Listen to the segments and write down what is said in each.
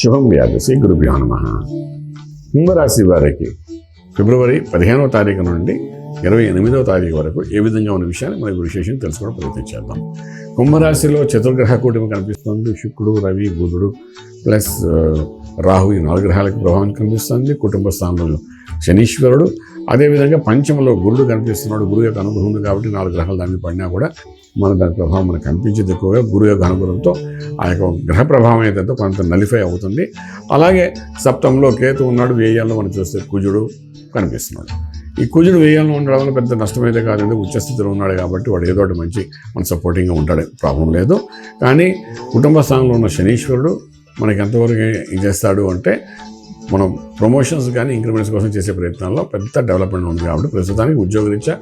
శుభం వ్యాధసి గురుభ్యో నమః. కుంభరాశి వారికి ఫిబ్రవరి 15వ తారీఖు నుండి 28వ తారీఖు వరకు ఏ విధంగా ఉన్న విషయాన్ని మనకు విశేషం తెలుసుకోవడం ప్రయత్నం చేద్దాం. కుంభరాశిలో చతుర్గ్రహ కూటమి కనిపిస్తుంది. శుక్రుడు, రవి, బుధుడు ప్లస్ రాహు ఈ 4 గ్రహాలకు ప్రభావం కనిపిస్తుంది. కుటుంబ స్థానంలో శనీశ్వరుడు, అదేవిధంగా పంచమలో గురుడు కనిపిస్తున్నాడు. గురువు యొక్క అనుగ్రహం ఉంది కాబట్టి 4 గ్రహాలు దాన్ని పడినా కూడా దాని ప్రభావం మనకు కనిపించేది ఎక్కువగా గురువు యొక్క అనుగ్రహంతో ఆ యొక్క గ్రహ ప్రభావం ఏదైతే కొంత నలిఫై అవుతుంది. అలాగే సప్తంలో కేతు ఉన్నాడు. వ్యయాల్లో మనం చూస్తే కుజుడు కనిపిస్తున్నాడు. ఈ కుజుడు వ్యయాల్లో ఉండడం వల్ల పెద్ద నష్టమైతే కాదు, ఎందుకు ఉచ్చస్థితిలో ఉన్నాడు కాబట్టి వాడు ఏదో ఒకటి మంచి మన సపోర్టింగ్గా ఉంటాడు, ప్రాబ్లం లేదు. కానీ కుటుంబ స్థానంలో ఉన్న శనీశ్వరుడు మనకి ఎంతవరకు ఏం చేస్తాడు అంటే మనం ప్రమోషన్స్ కానీ ఇంక్రిమెంట్స్ కోసం చేసే ప్రయత్నాల్లో పెద్ద డెవలప్మెంట్ ఉంది కాబట్టి ప్రస్తుతానికి ఉద్యోగరీత్యా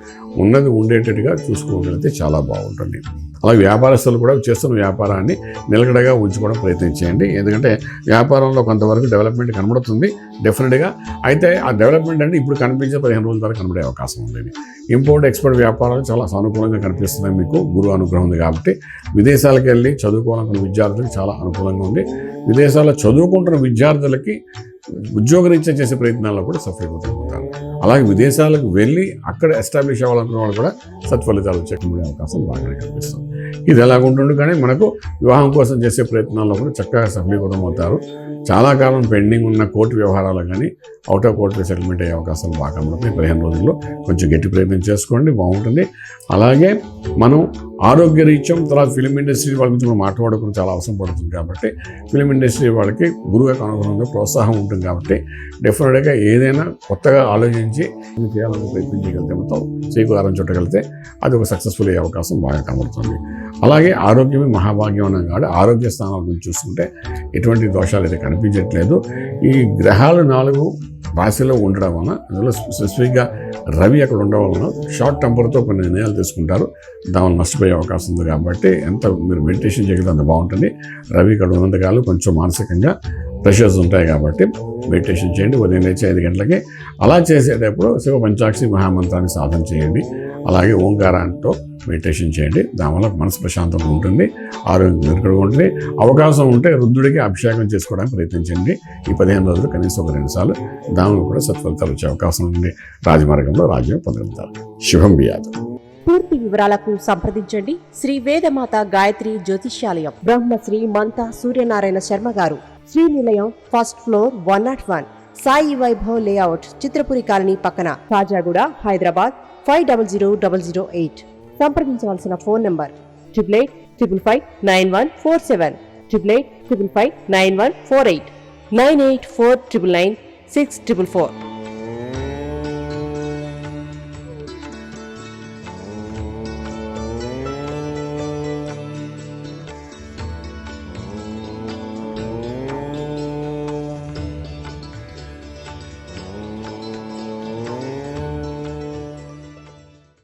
ఉన్నది ఉండేటట్టుగా చూసుకోగలిగితే చాలా బాగుంటుంది. అలాగే వ్యాపారస్తులు కూడా చేస్తున్న వ్యాపారాన్ని నిలకడగా ఉంచుకోవడం ప్రయత్నించేయండి. ఎందుకంటే వ్యాపారంలో కొంతవరకు డెవలప్మెంట్ కనబడుతుంది డెఫినెట్గా. అయితే ఆ డెవలప్మెంట్ అంటే ఇప్పుడు కనిపించే 15 రోజుల తర్వాత కనబడే అవకాశం ఉంది. ఇంపోర్ట్ ఎక్స్పోర్ట్ వ్యాపారాలు చాలా సానుకూలంగా కనిపిస్తున్నాయి. మీకు గురువు అనుగ్రహం ఉంది కాబట్టి విదేశాలకు వెళ్ళి చదువుకోవాలనుకున్న విద్యార్థులకు చాలా అనుకూలంగా ఉంది. విదేశాల్లో చదువుకుంటున్న విద్యార్థులకి ఉద్యోగరీత్యా చేసే ప్రయత్నాల్లో కూడా సఫలీకృతమవుతారు. అలాగే విదేశాలకు వెళ్ళి అక్కడ ఎస్టాబ్లిష్ అవ్వాలనుకున్న వాళ్ళు కూడా సత్ఫలితాలు వచ్చే అవకాశం బాగానే కనిపిస్తుంది. ఇది ఎలాగుంటుంది కానీ మనకు వివాహం కోసం చేసే ప్రయత్నాల్లో కూడా చక్కగా సఫలీకృతం అవుతారు. చాలా కాలం పెండింగ్ ఉన్న కోర్టు వ్యవహారాలు కానీ అవుట్ ఆఫ్ కోర్టు సెటిల్మెంట్ అయ్యే అవకాశాలు బాగా కనబడుతుంది. 15 రోజుల్లో కొంచెం గట్టి ప్రయత్నం చేసుకోండి, బాగుంటుంది. అలాగే మనం ఆరోగ్య రీత్యం తర్వాత ఫిలిం ఇండస్ట్రీ వాళ్ళ గురించి మనం మాట్లాడుకుని చాలా అవసరం పడుతుంది కాబట్టి ఫిలిం ఇండస్ట్రీ వాళ్ళకి గురువు యొక్క అనుగుణంగా ప్రోత్సాహం ఉంటుంది కాబట్టి డెఫినెట్గా ఏదైనా కొత్తగా ఆలోచించి చేయాలని ప్రయత్నం చేయగలిగితే మొత్తం చేకూరం చుట్టగలిగితే అది ఒక సక్సెస్ఫుల్ అయ్యే అవకాశం బాగా కనబడుతుంది. అలాగే ఆరోగ్యమే మహాభాగ్యం అన్న కాదు, ఆరోగ్య స్థానాల గురించి చూసుకుంటే ఎటువంటి దోషాలు అయితే కనిపించట్లేదు. ఈ గ్రహాలు 4 రాశిలో ఉండడం వలన అందులో స్పెసిఫిక్గా రవి అక్కడ ఉండడం వలన షార్ట్ టెంపర్తో కొన్ని నిర్ణయాలు తీసుకుంటారు, దానివల్ల నష్టపోయే అవకాశం ఉంది. కాబట్టి ఎంత మీరు మెడిటేషన్ చేయగలిగితే అంత బాగుంటుంది. రవి ఇక్కడ ఉన్నంతకాలం కొంచెం మానసికంగా ప్రెషర్స్ ఉంటాయి కాబట్టి మెడిటేషన్ చేయండి. ఉదయం లేచి 5 గంటలకి. అలా చేసేటప్పుడు శివ పంచాక్షి మహామంత్రాన్ని సాధన చేయండి. అలాగే ఓంకారంతో మెడిటేషన్ చేయండి. దానివల్ల మనసు ప్రశాంతంగా ఉంటుంది, ఆరోగ్యం నిలకడగా ఉంటుంది. అవకాశం ఉంటే రుద్రుడికి అభిషేకం చేసుకోవడానికి ప్రయత్నించండి. ఈ 15 రోజులు కనీసం ఒక 2 సార్లు దానిలో కూడా సత్ఫలితాలు వచ్చే అవకాశం ఉంది. రాజమార్గంలో రాజ్యం పొందగలుగుతారు. శుభం వ్యాధం. పూర్తి వివరాలకు సంప్రదించండి శ్రీ వేదమాత గాయత్రి జ్యోతిష్యాలయం, బ్రహ్మశ్రీ మంతా సూర్యనారాయణ శర్మ గారు, Srinilayam, first floor, 101, Sai Vaibhav layout, Chitrapuri colony పక్కన, కాజాగూడ, హైదరాబాద్ 500008. సంప్రదించవలసిన ఫోన్ నంబర్ 8855559147, 8855559148, 9849996644.